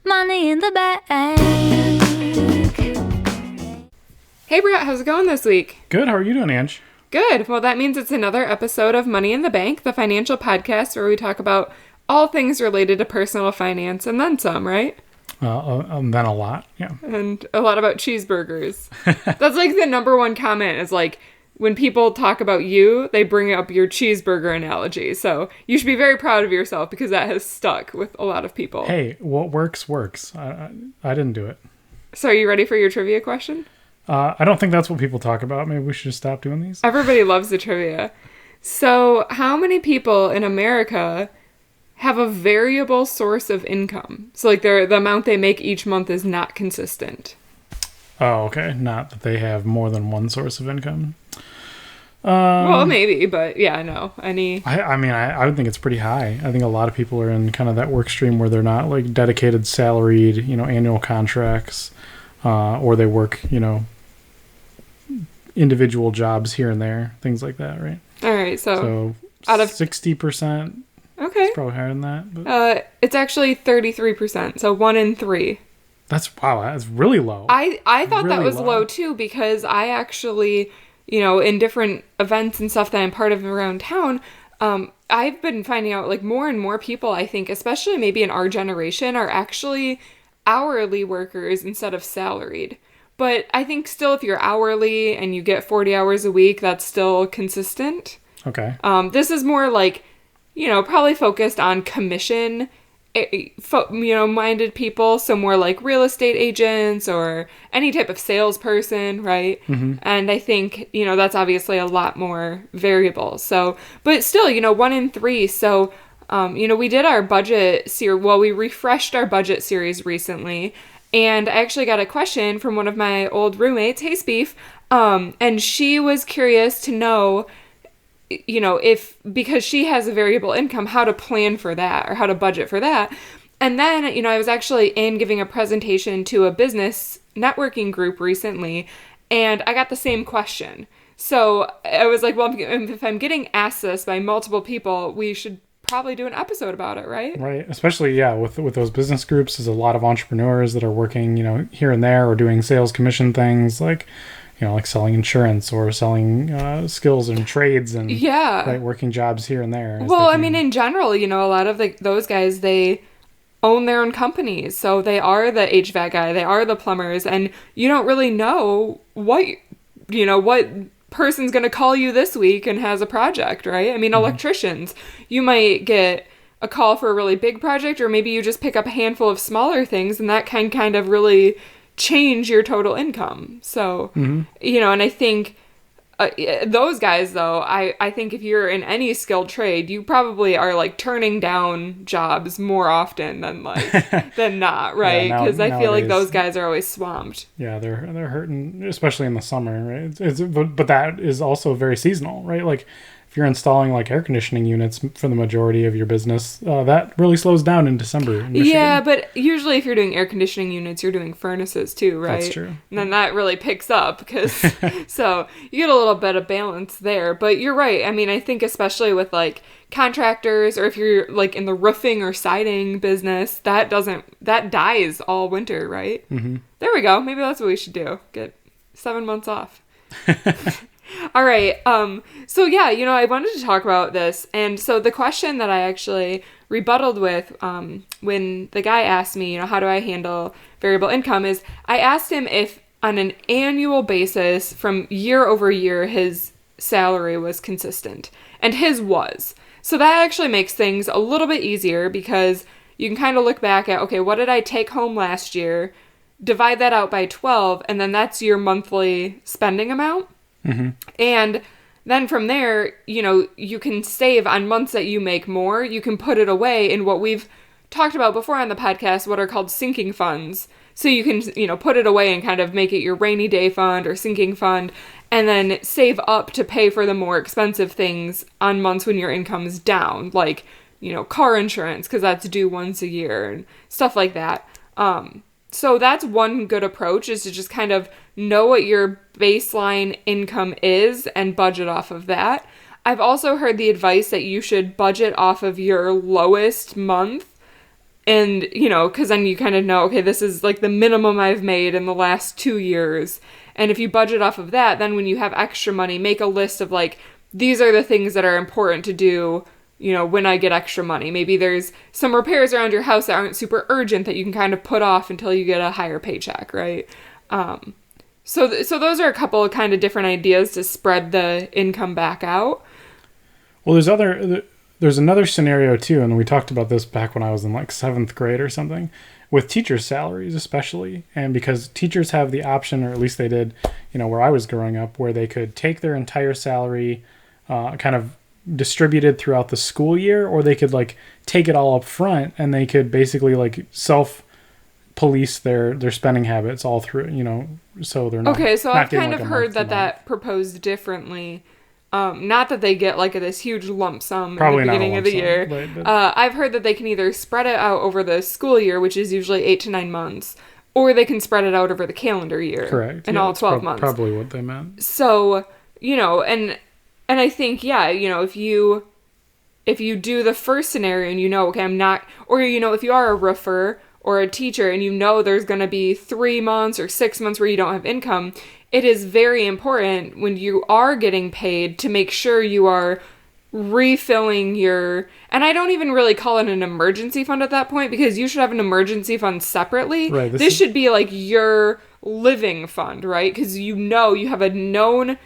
Money in the bank. Hey Brett, how's it going this week? Good. How are you doing, Ange? Good. Well, that means it's another episode of Money in the Bank, the financial podcast where we talk about all things related to personal finance and then some, right? Then a lot. Yeah. And a lot about cheeseburgers. That's like the number one comment is like when people talk about you, they bring up your cheeseburger analogy. So you should be very proud of yourself because that has stuck with a lot of people. Hey, what works, works. I didn't do it. So are you ready for your trivia question? I don't think that's what people talk about. Maybe we should just stop doing these. Everybody loves the trivia. So how many people in America have a variable source of income? So like the amount they make each month is not consistent. Oh, okay. Not that they have more than one source of income. Well, maybe, but yeah, no. I would think it's pretty high. I think a lot of people are in kind of that work stream where they're not like dedicated salaried, annual contracts, or they work, individual jobs here and there, things like that, right? All right, so out of 60%, okay, it's probably higher than that. But it's actually 33%, so 1 in 3. That's really low. I thought really that was low too because I actually, in different events and stuff that I'm part of around town, I've been finding out like more and more people, I think, especially maybe in our generation, are actually hourly workers instead of salaried. But I think still if you're hourly and you get 40 hours a week, that's still consistent. Okay. This is more like, probably focused on commission, minded people. So more like real estate agents or any type of salesperson, right? Mm-hmm. And I think, that's obviously a lot more variable. So, but still, 1 in 3. So, we did our budget series. Well, we refreshed our budget series recently. And I actually got a question from one of my old roommates, Hey Speef, and she was curious to know, because she has a variable income, how to plan for that or how to budget for that. And then, I was actually giving a presentation to a business networking group recently, and I got the same question. So I was like, well, if I'm getting asked this by multiple people, we should probably do an episode about it, right? Right. Especially, with those business groups, there's a lot of entrepreneurs that are working, here and there or doing sales commission things like, like selling insurance or selling skills and trades and right, working jobs here and there. Well, in general, a lot of those guys, they own their own companies. So they are the HVAC guy, they are the plumbers, and you don't really know what person's going to call you this week and has a project, right? Electricians, you might get a call for a really big project, or maybe you just pick up a handful of smaller things, and that can kind of really change your total income. So, and I think those guys, though, I think if you're in any skilled trade, you probably are like turning down jobs more often than than not, right? Because I feel like those guys are always swamped. Yeah, they're hurting, especially in the summer, right? But that is also very seasonal, right? Like if you're installing like air conditioning units for the majority of your business, that really slows down in December in Michigan. Yeah, but usually if you're doing air conditioning units, you're doing furnaces too, right? That's true. And then that really picks up because so you get a little bit of balance there. But you're right. I think especially with like contractors, or if you're like in the roofing or siding business, that dies all winter, right? Mm-hmm. There we go. Maybe that's what we should do. Get 7 months off. All right. So yeah, I wanted to talk about this. And so the question that I actually rebutted with, when the guy asked me, how do I handle variable income, is I asked him if on an annual basis from year over year, his salary was consistent, and his was. So that actually makes things a little bit easier because you can kind of look back at, okay, what did I take home last year? Divide that out by 12, and then that's your monthly spending amount. Mm-hmm. And then from there, you can save on months that you make more. You can put it away in what we've talked about before on the podcast, what are called sinking funds. So you can, put it away and kind of make it your rainy day fund or sinking fund, and then save up to pay for the more expensive things on months when your income's down, like, car insurance, because that's due once a year and stuff like that. So that's one good approach, is to just kind of know what your baseline income is and budget off of that. I've also heard the advice that you should budget off of your lowest month. And, you know, because then you kind of know, okay, this is like the minimum I've made in the last 2 years. And if you budget off of that, then when you have extra money, make a list of like, these are the things that are important to do, you know, when I get extra money. Maybe there's some repairs around your house that aren't super urgent that you can kind of put off until you get a higher paycheck, right? So those are a couple of kind of different ideas to spread the income back out. Well, there's another scenario too, and we talked about this back when I was in like 7th grade or something, with teachers' salaries especially. And because teachers have the option, or at least they did, you know, where I was growing up, where they could take their entire salary kind of distributed throughout the school year, or they could like take it all up front and they could basically like self-police their spending habits all through, you know, so they're not. Okay, so not I've kind of heard that proposed differently. Not that they get like this huge lump sum Probably in the beginning of the year. But I've heard that they can either spread it out over the school year, which is usually 8 to 9 months, or they can spread it out over the calendar year. Correct. In all 12 months. Probably what they meant. So, you know, and I think, yeah, you know, if you do the first scenario and you know, okay, I'm not, or, you know, if you are a roofer or a teacher and you know there's going to be 3 months or 6 months where you don't have income, it is very important when you are getting paid to make sure you are refilling your, and I don't even really call it an emergency fund at that point, because you should have an emergency fund separately. Right, this should be like your living fund, right? Because you know you have a known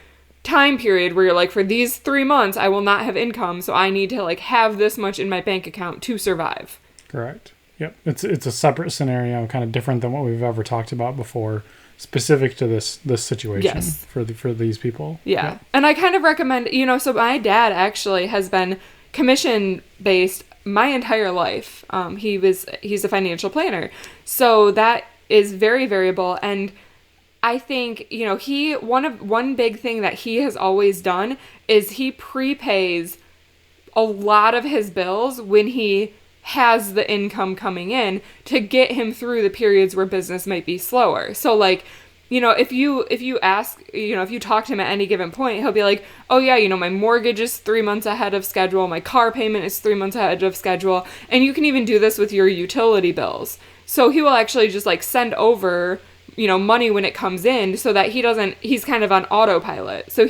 time period where you're like, for these 3 months, I will not have income, so I need to like have this much in my bank account to survive. Correct. Yep. It's a separate scenario, kind of different than what we've ever talked about before, specific to this situation. Yes. for these people. Yeah. And I kind of recommend, you know, so my dad actually has been commission based my entire life. He's a financial planner. So that is very variable, and I think, you know, one big thing that he has always done is he prepays a lot of his bills when he has the income coming in to get him through the periods where business might be slower. So like, you know, if you ask, you know, if you talk to him at any given point, he'll be like, oh yeah, you know, my mortgage is 3 months ahead of schedule. My car payment is 3 months ahead of schedule. And you can even do this with your utility bills. So he will actually just like send over, you know, money when it comes in so that he's kind of on autopilot. So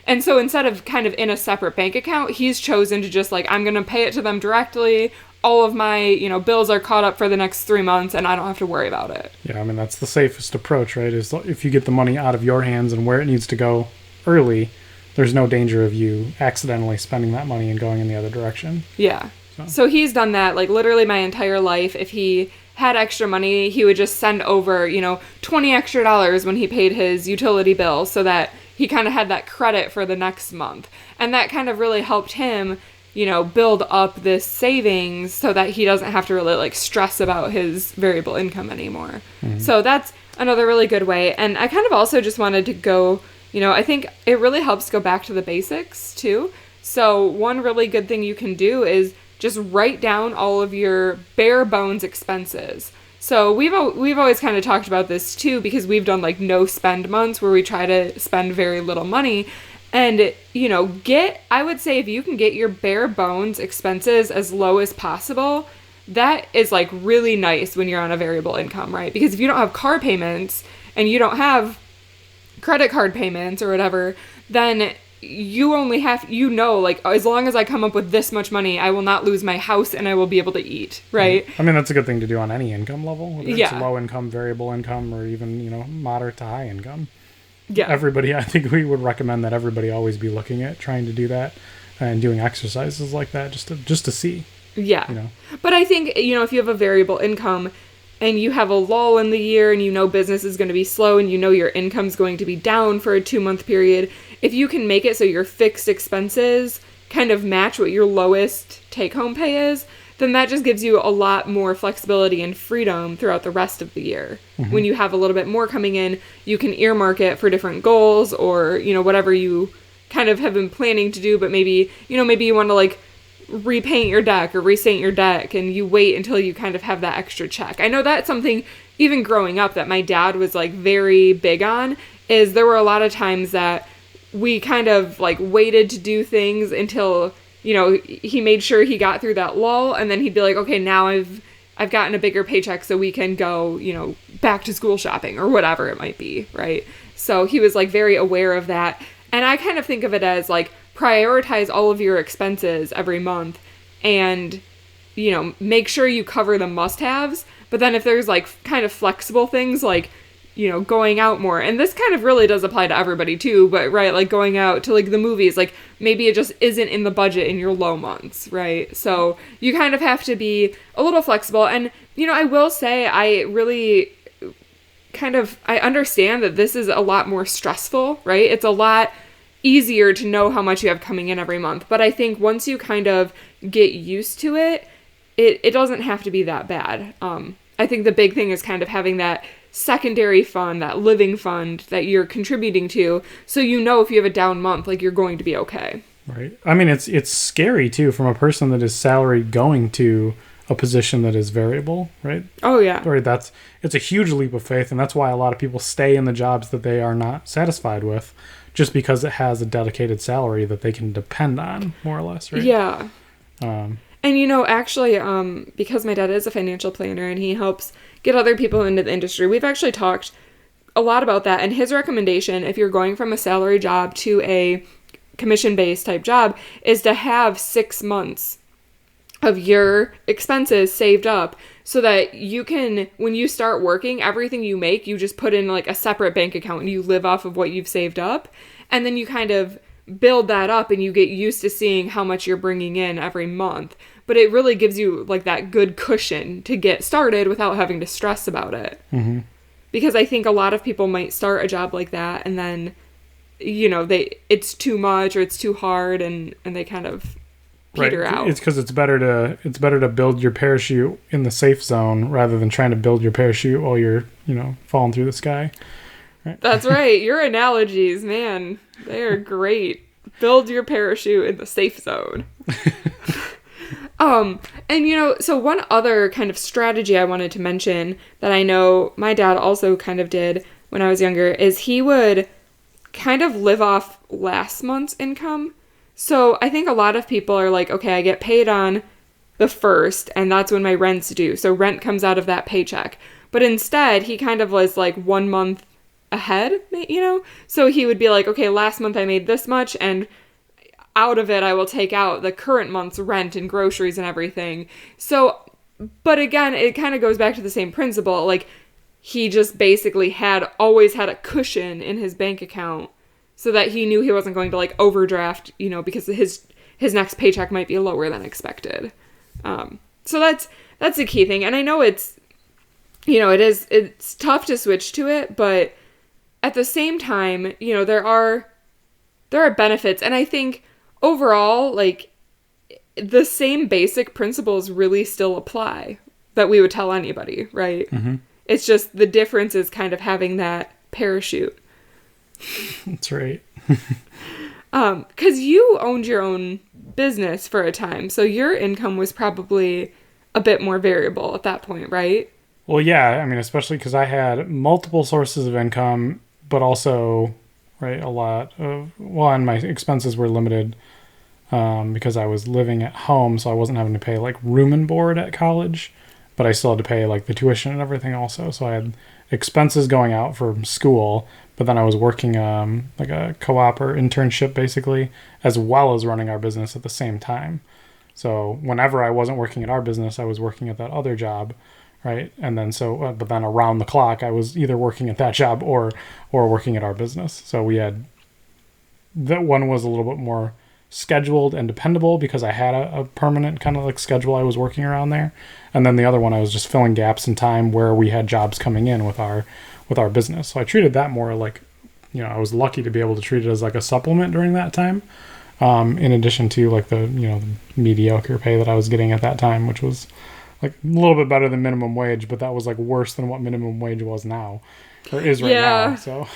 instead of kind of in a separate bank account, he's chosen to just like, I'm going to pay it to them directly. All of my, you know, bills are caught up for the next 3 months and I don't have to worry about it. Yeah, I mean, that's the safest approach, right? Is if you get the money out of your hands and where it needs to go early, there's no danger of you accidentally spending that money and going in the other direction. Yeah. So he's done that like literally my entire life. If he had extra money, he would just send over, you know, $20 extra when he paid his utility bill so that he kind of had that credit for the next month. And that kind of really helped him, you know, build up this savings so that he doesn't have to really like stress about his variable income anymore. Mm-hmm. So that's another really good way. And I kind of also just wanted to go, you know, I think it really helps go back to the basics too. So one really good thing you can do is just write down all of your bare bones expenses. So we've always kind of talked about this too, because we've done like no spend months where we try to spend very little money. And, you know, I would say if you can get your bare bones expenses as low as possible, that is like really nice when you're on a variable income, right? Because if you don't have car payments and you don't have credit card payments or whatever, then you only have, you know, like as long as I come up with this much money, I will not lose my house and I will be able to eat, right? I mean, that's a good thing to do on any income level, whether it's low income, variable income, or even, you know, moderate to high income. Yeah. I think we would recommend that everybody always be looking at trying to do that and doing exercises like that just to see. Yeah. You know. But I think, you know, if you have a variable income and you have a lull in the year and you know business is going to be slow and you know your income's going to be down for a 2-month period, if you can make it so your fixed expenses kind of match what your lowest take-home pay is, then that just gives you a lot more flexibility and freedom throughout the rest of the year. Mm-hmm. When you have a little bit more coming in, you can earmark it for different goals or, you know, whatever you kind of have been planning to do, but maybe you want to like repaint your deck or restain your deck and you wait until you kind of have that extra check. I know that's something even growing up that my dad was like very big on, is there were a lot of times that we kind of like waited to do things until, he made sure he got through that lull, and then he'd be like, okay, now I've gotten a bigger paycheck, so we can go, back to school shopping or whatever it might be, right? So he was like very aware of that. And I kind of think of it as like prioritize all of your expenses every month and, make sure you cover the must-haves. But then if there's like kind of flexible things like, going out more, and this kind of really does apply to everybody too, but right, like going out to like the movies, like maybe it just isn't in the budget in your low months, right? So you kind of have to be a little flexible. And, I will say I really I understand that this is a lot more stressful, right? It's a lot easier to know how much you have coming in every month. But I think once you kind of get used to it, it doesn't have to be that bad. I think the big thing is kind of having that secondary fund, that living fund that you're contributing to, so if you have a down month, like you're going to be okay. Right. I mean, it's scary too from a person that is salaried going to a position that is variable, right? Oh yeah. Right. It's a huge leap of faith, and that's why a lot of people stay in the jobs that they are not satisfied with, just because it has a dedicated salary that they can depend on, more or less, right? Yeah. And actually, because my dad is a financial planner and he helps get other people into the industry, we've actually talked a lot about that. And his recommendation, if you're going from a salary job to a commission-based type job, is to have 6 months of your expenses saved up so that you can, when you start working, everything you make, you just put in like a separate bank account and you live off of what you've saved up. And then you kind of build that up and you get used to seeing how much you're bringing in every month. But it really gives you like that good cushion to get started without having to stress about it. Mm-hmm. Because I think a lot of people might start a job like that and then, it's too much or it's too hard and they kind of peter out. It's because it's better to build your parachute in the safe zone rather than trying to build your parachute while you're, falling through the sky. Right? That's right. Your analogies, man, they are great. Build your parachute in the safe zone. And so one other kind of strategy I wanted to mention that I know my dad also kind of did when I was younger is he would kind of live off last month's income. So I think a lot of people are like, okay, I get paid on the 1st and that's when my rent's due. So rent comes out of that paycheck. But instead, he kind of was like 1 month ahead, So he would be like, okay, last month I made this much and out of it, I will take out the current month's rent and groceries and everything. So, but again, it kind of goes back to the same principle. Like, he just basically always had a cushion in his bank account so that he knew he wasn't going to, like, overdraft, because his next paycheck might be lower than expected. So that's the key thing. And I know it's tough to switch to it, but at the same time, there are benefits. And I think overall, like, the same basic principles really still apply that we would tell anybody, right? Mm-hmm. It's just the difference is kind of having that parachute. That's right. 'Cause you owned your own business for a time, so your income was probably a bit more variable at that point, right? Well, yeah, I mean, especially because I had multiple sources of income, but also, right, my expenses were limited because I was living at home, so I wasn't having to pay like room and board at college, but I still had to pay like the tuition and everything also. So I had expenses going out for school, but then I was working like a co-op or internship basically, as well as running our business at the same time. So whenever I wasn't working at our business, I was working at that other job, right? And then but then around the clock, I was either working at that job or working at our business. So we had, that one was a little bit more scheduled and dependable because I had a permanent kind of like schedule I was working around there. And then the other one, I was just filling gaps in time where we had jobs coming in with our business. So I treated that more like, I was lucky to be able to treat it as like a supplement during that time. In addition to like the mediocre pay that I was getting at that time, which was like a little bit better than minimum wage, but that was like worse than what minimum wage was now, or is right now. So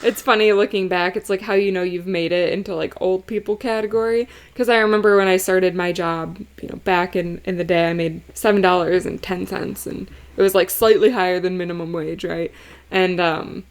it's funny looking back. It's like how you've made it into like old people category. Because I remember when I started my job, back in the day, I made $7.10, and it was like slightly higher than minimum wage, right? And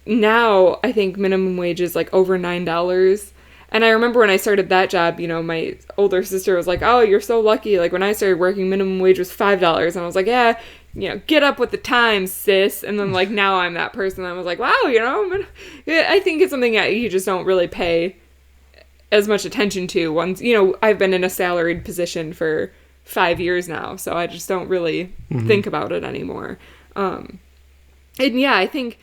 now I think minimum wage is like over $9. And I remember when I started that job, you know, my older sister was like, "Oh, you're so lucky. Like when I started working, minimum wage was $5." And I was like, "Yeah, you know, get up with the times, sis." And then like now I'm that person. I was like, "Wow, you know, I think it's something that you just don't really pay as much attention to once, you know, I've been in a salaried position for 5 years now, so I just don't really think about it anymore." And yeah, I think,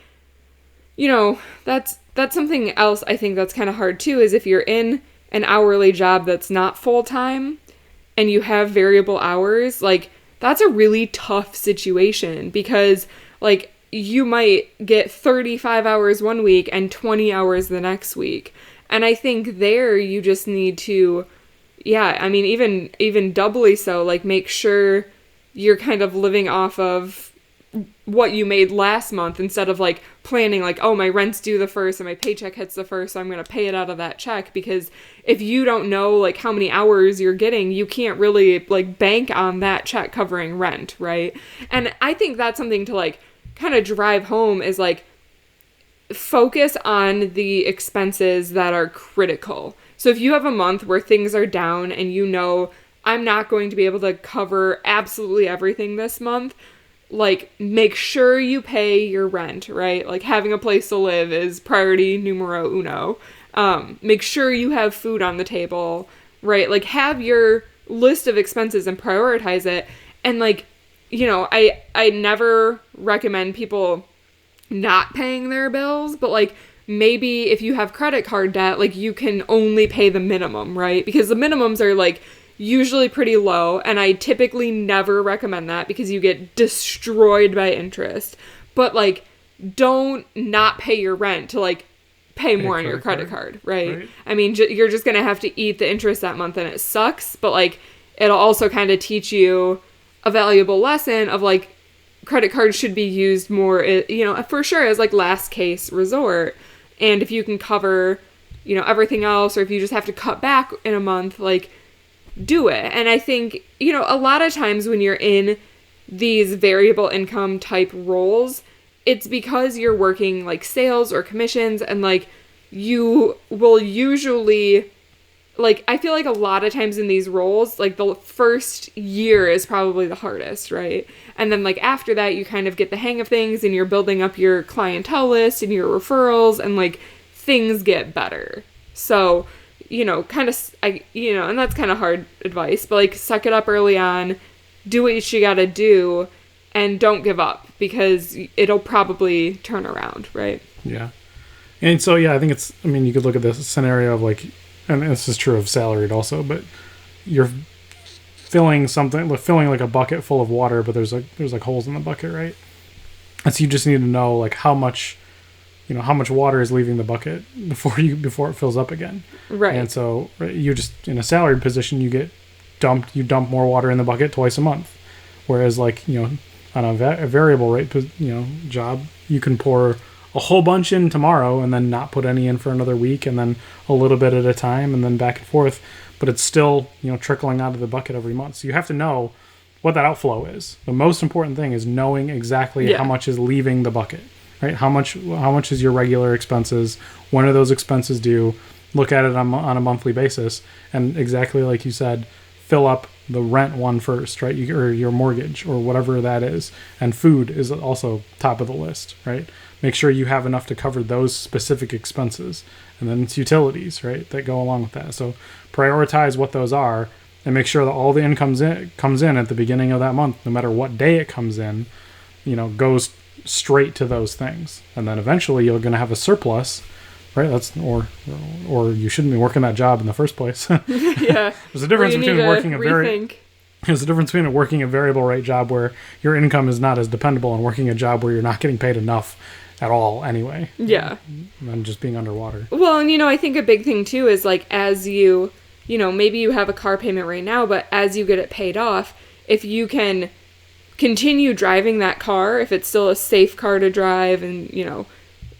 you know, that's something else I think that's kind of hard too, is if you're in an hourly job that's not full-time and you have variable hours, like that's a really tough situation because like you might get 35 hours one week and 20 hours the next week. And I think there you just need to, yeah, I mean, even doubly so, like make sure you're kind of living off of what you made last month instead of like planning like, oh, my rent's due the first and my paycheck hits the first, so I'm going to pay it out of that check. Because if you don't know like how many hours you're getting, you can't really like bank on that check covering rent, right? And I think that's something to like kind of drive home is like, focus on the expenses that are critical. So if you have a month where things are down and you know, I'm not going to be able to cover absolutely everything this month, like make sure you pay your rent, right? Like having a place to live is priority numero uno. Make sure you have food on the table, right? Like have your list of expenses and prioritize it. And like, you know, I never recommend people not paying their bills, but like maybe if you have credit card debt, like you can only pay the minimum, right? Because the minimums are like usually pretty low, and I typically never recommend that because you get destroyed by interest. But like don't not pay your rent to like pay more on your credit card, right? I mean, you're just gonna have to eat the interest that month, and it sucks, but like it'll also kind of teach you a valuable lesson of like credit cards should be used more, you know, for sure as like last case resort. And if you can cover, you know, everything else, or if you just have to cut back in a month, like do it. And I think, you know, a lot of times when you're in these variable income type roles, it's because you're working like sales or commissions, and like you will usually, like, I feel like a lot of times in these roles, like, the first year is probably the hardest, right? And then, like, after that, you kind of get the hang of things, and you're building up your clientele list and your referrals, and, like, things get better. So, you know, kind of, and that's kind of hard advice, but, like, suck it up early on, do what you gotta do, and don't give up, because it'll probably turn around, right? Yeah. And so, yeah, I think it's, I mean, you could look at this scenario of, like, and this is true of salaried also, but you're filling like a bucket full of water, but there's holes in the bucket, right? And so you just need to know like how much water is leaving the bucket before it fills up again. Right. And so you just, in a salaried position, you dump more water in the bucket twice a month. Whereas like, you know, on a variable rate, you know, job, you can pour a whole bunch in tomorrow and then not put any in for another week, and then a little bit at a time, and then back and forth, but it's still, you know, trickling out of the bucket every month. So you have to know what that outflow is. The most important thing is knowing exactly how much is leaving the bucket, right? How much is your regular expenses? When are those expenses due? Look at it on a monthly basis, and exactly like you said, fill up the rent one first, right? Or your mortgage or whatever that is. And food is also top of the list, right? Make sure you have enough to cover those specific expenses. And then it's utilities, right, that go along with that. So prioritize what those are, and make sure that all the income comes in at the beginning of that month, no matter what day it comes in, you know, goes straight to those things. And then eventually you're going to have a surplus, right? That's or you shouldn't be working that job in the first place. Yeah. There's a difference between working There's a difference between working a variable rate job where your income is not as dependable and working a job where you're not getting paid enough at all anyway. Yeah. And just being underwater. Well, and, you know, I think a big thing, too, is, like, as you know, maybe you have a car payment right now, but as you get it paid off, if you can continue driving that car, if it's still a safe car to drive, and, you know,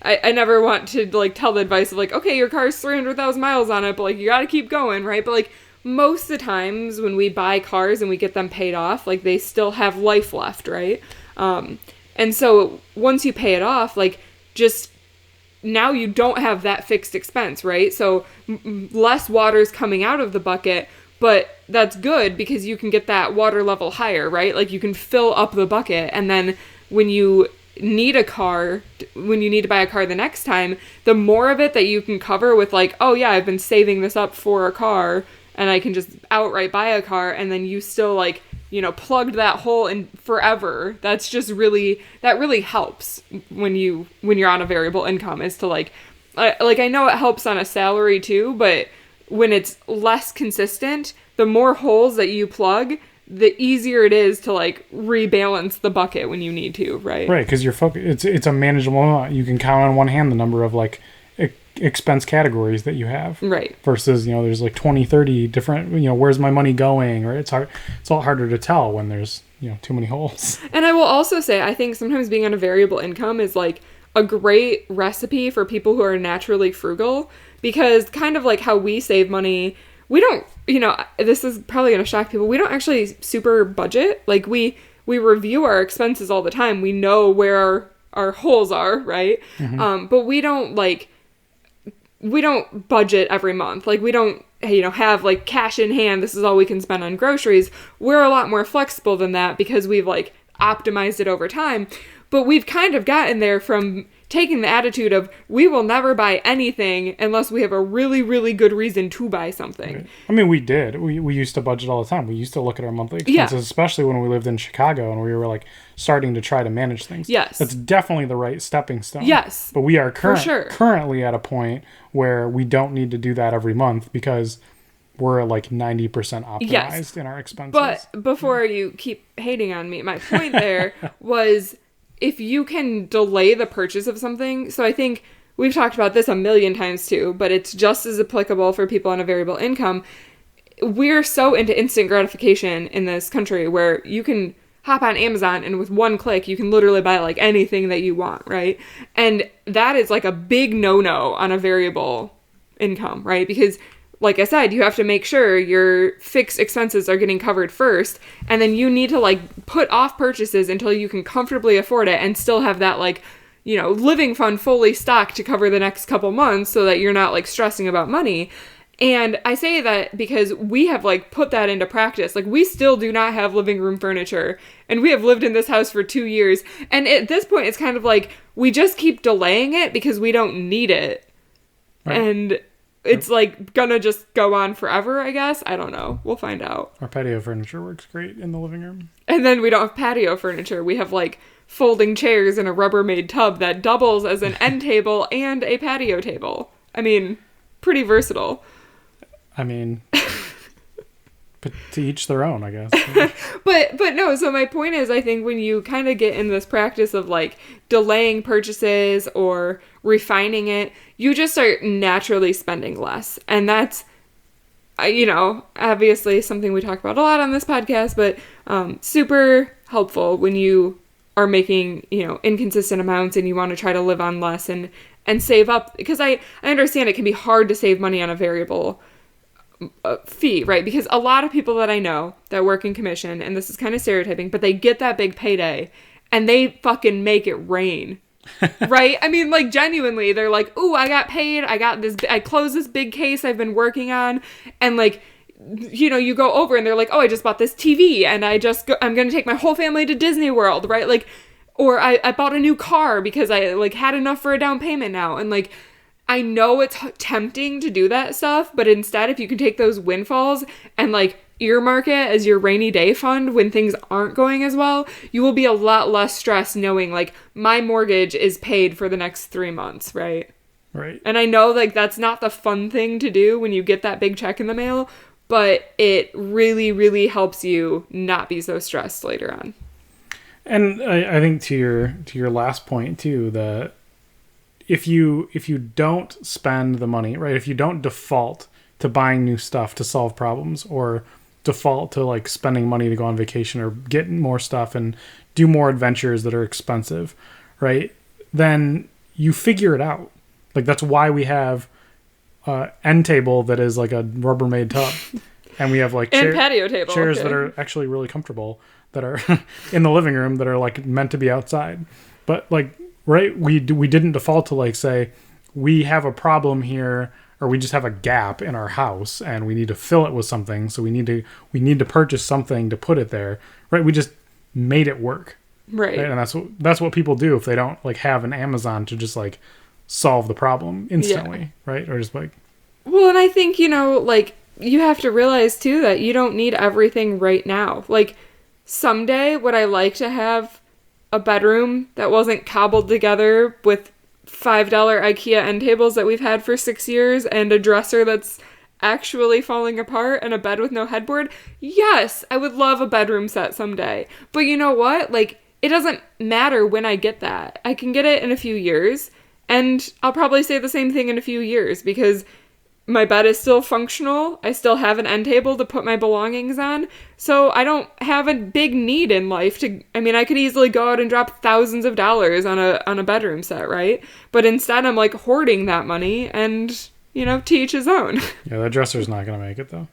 I never want to, like, tell the advice of, like, okay, your car's 300,000 miles on it, but, like, you gotta keep going, right? But, like, most of the times when we buy cars and we get them paid off, like, they still have life left, right? And so once you pay it off, like, just now you don't have that fixed expense, right? So less water is coming out of the bucket, but that's good because you can get that water level higher, right? Like you can fill up the bucket, and then when you need a car, when you need to buy a car the next time, the more of it that you can cover with like, oh yeah, I've been saving this up for a car and I can just outright buy a car, and then you still like, you know, plugged that hole in forever. That's just really, that really helps when you're on a variable income, is to like I know it helps on a salary too, but when it's less consistent, the more holes that you plug, the easier it is to like rebalance the bucket when you need to, right? Right, because it's a manageable amount. You can count on one hand the number of like expense categories that you have. Right. Versus, you know, there's like 20, 30 different, you know, where's my money going? Or it's hard. It's a lot harder to tell when there's, you know, too many holes. And I will also say, I think sometimes being on a variable income is like a great recipe for people who are naturally frugal, because kind of like how we save money, we don't, you know, this is probably going to shock people, we don't actually super budget. Like we review our expenses all the time. We know where our holes are, right? Mm-hmm. But we don't budget every month. Like we don't, you know, have like cash in hand, this is all we can spend on groceries. We're a lot more flexible than that because we've like optimized it over time. But we've kind of gotten there from taking the attitude of we will never buy anything unless we have a really, really good reason to buy something. Right. I mean, we did. We used to budget all the time. We used to look at our monthly expenses, especially when we lived in Chicago and we were like starting to try to manage things. Yes. That's definitely the right stepping stone. Yes. But we are currently at a point where we don't need to do that every month because we're like 90% optimized in our expenses. But before you keep hating on me, my point there was, if you can delay the purchase of something, so I think we've talked about this a million times too, but it's just as applicable for people on a variable income. We're so into instant gratification in this country where you can hop on Amazon and with one click, you can literally buy like anything that you want, right? And that is like a big no-no on a variable income, right? Because like I said, you have to make sure your fixed expenses are getting covered first, and then you need to like put off purchases until you can comfortably afford it and still have that like, you know, living fund fully stocked to cover the next couple months so that you're not like stressing about money. And I say that because we have like put that into practice. Like we still do not have living room furniture, and we have lived in this house for 2 years. And at this point, it's kind of like we just keep delaying it because we don't need it. Right. And it's like gonna just go on forever, I guess. I don't know. We'll find out. Our patio furniture works great in the living room. And then we don't have patio furniture. We have like folding chairs and a Rubbermaid tub that doubles as an end table and a patio table. I mean, pretty versatile. I mean, but to each their own, I guess. But no, so my point is, I think when you kind of get in this practice of like delaying purchases or refining it, you just start naturally spending less. And that's, you know, obviously something we talk about a lot on this podcast, but super helpful when you are making, you know, inconsistent amounts and you want to try to live on less and save up. Because I understand it can be hard to save money on a variable fee, right? Because a lot of people that I know that work in commission, and this is kind of stereotyping, but they get that big payday and they fucking make it rain. Right? I mean, like, genuinely, they're like, ooh, I got paid, I closed this big case I've been working on, and like, you know, you go over and they're like, oh, I just bought this TV and I'm gonna take my whole family to Disney World, right? Like, or I bought a new car because I like had enough for a down payment now. And like, I know it's tempting to do that stuff, but instead, if you can take those windfalls and like earmark it as your rainy day fund when things aren't going as well, you will be a lot less stressed knowing like my mortgage is paid for the next 3 months, right? Right. And I know like that's not the fun thing to do when you get that big check in the mail, but it really, really helps you not be so stressed later on. And I think to your last point too, that if you don't spend the money, right, if you don't default to buying new stuff to solve problems, or default to like spending money to go on vacation or get more stuff and do more adventures that are expensive, right, then you figure it out. Like that's why we have end table that is like a Rubbermaid tub, and we have like patio table chairs that are actually really comfortable that are in the living room that are like meant to be outside. But like, right, we didn't default to like say, we have a problem here, or we just have a gap in our house and we need to fill it with something. So we need to purchase something to put it there, right? We just made it work. Right. And that's what people do if they don't like have an Amazon to just like solve the problem instantly, right? Or just like. Well, and I think, like you have to realize too that you don't need everything right now. Like someday would I like to have a bedroom that wasn't cobbled together with $5 IKEA end tables that we've had for 6 years and a dresser that's actually falling apart and a bed with no headboard? Yes, I would love a bedroom set someday. But you know what? Like, it doesn't matter when I get that. I can get it in a few years, and I'll probably say the same thing in a few years because my bed is still functional. I still have an end table to put my belongings on. So I don't have a big need in life I could easily go out and drop thousands of dollars on a bedroom set, right? But instead I'm like hoarding that money and, to each his own. Yeah, that dresser's not going to make it though.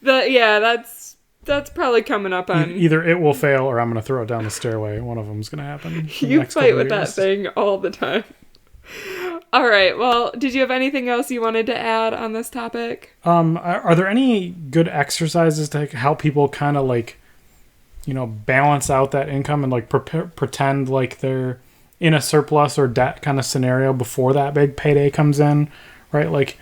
That's probably coming up on... Either it will fail or I'm going to throw it down the stairway. One of them's going to happen. You fight with that thing all the time. All right. Well, did you have anything else you wanted to add on this topic? Are there any good exercises to help people kind of like, balance out that income and like pretend like they're in a surplus or debt kind of scenario before that big payday comes in, right? Like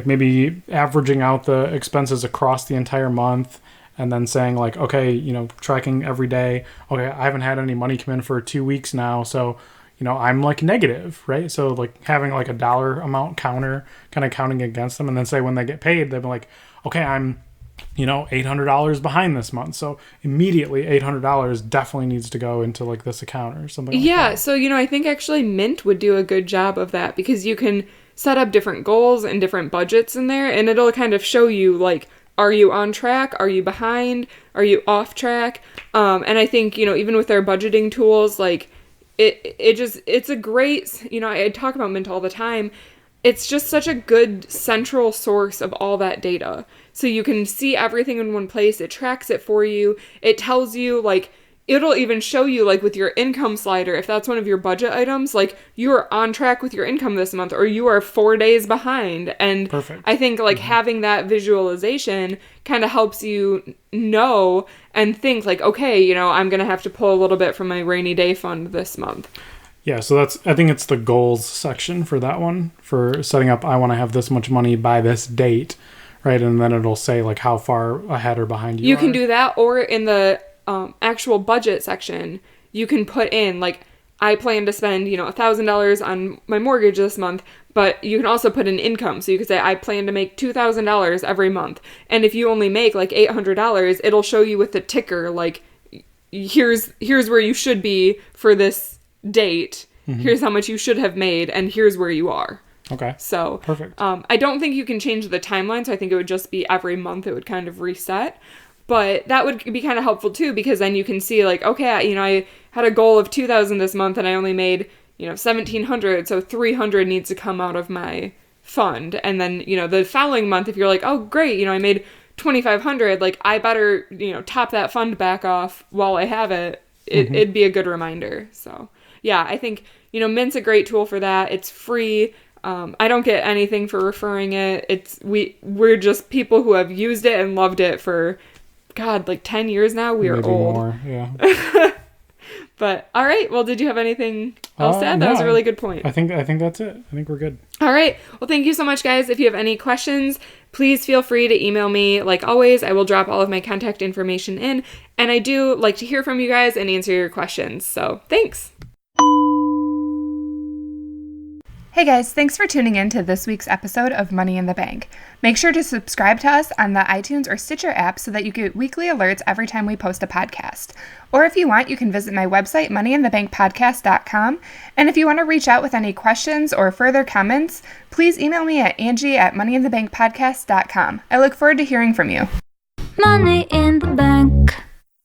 maybe averaging out the expenses across the entire month and then saying like, okay, tracking every day. Okay, I haven't had any money come in for 2 weeks now, so I'm like negative, right? So like having like a dollar amount counter kind of counting against them, and then say when they get paid, they'll be like, okay, I'm, $800 behind this month. So immediately $800 definitely needs to go into like this account or something like that. Yeah. So, I think actually Mint would do a good job of that because you can set up different goals and different budgets in there, and it'll kind of show you like, are you on track? Are you behind? Are you off track? And I think, even with their budgeting tools, like, it's a great, I talk about Mint all the time. It's just such a good central source of all that data. So you can see everything in one place. It tracks it for you. It tells you, like, it'll even show you, like, with your income slider, if that's one of your budget items, like, you are on track with your income this month, or you are 4 days behind. And perfect. I think, like, having that visualization kind of helps you know and think, like, okay, I'm going to have to pull a little bit from my rainy day fund this month. Yeah, so I think it's the goals section for that one, for setting up, I want to have this much money by this date, right? And then it'll say, like, how far ahead or behind you are. You can do that, or in the actual budget section, you can put in, like, I plan to spend, $1,000 on my mortgage this month, but you can also put in income. So you could say, I plan to make $2,000 every month. And if you only make like $800, it'll show you with the ticker, like, here's where you should be for this date. Mm-hmm. Here's how much you should have made, and here's where you are. Okay. So perfect. I don't think you can change the timeline. So I think it would just be every month it would kind of reset. But that would be kind of helpful too, because then you can see like, okay, I had a goal of 2,000 this month and I only made, 1,700. So 300 needs to come out of my fund. And then, the following month, if you're like, oh, great, I made 2,500, like I better, top that fund back off while I have it. It'd be a good reminder. So yeah, I think, Mint's a great tool for that. It's free. I don't get anything for referring it. We're just people who have used it and loved it for, God, like 10 years now. We are maybe old. More, yeah. But all right. Well, did you have anything else to add? That was a really good point. I think that's it. I think we're good. All right. Well, thank you so much, guys. If you have any questions, please feel free to email me. Like always, I will drop all of my contact information in, and I do like to hear from you guys and answer your questions. So thanks. Hey guys, thanks for tuning in to this week's episode of Money in the Bank. Make sure to subscribe to us on the iTunes or Stitcher app so that you get weekly alerts every time we post a podcast. Or if you want, you can visit my website, moneyinthebankpodcast.com. And if you want to reach out with any questions or further comments, please email me at Angie@moneyinthebankpodcast.com. I look forward to hearing from you. Money in the bank.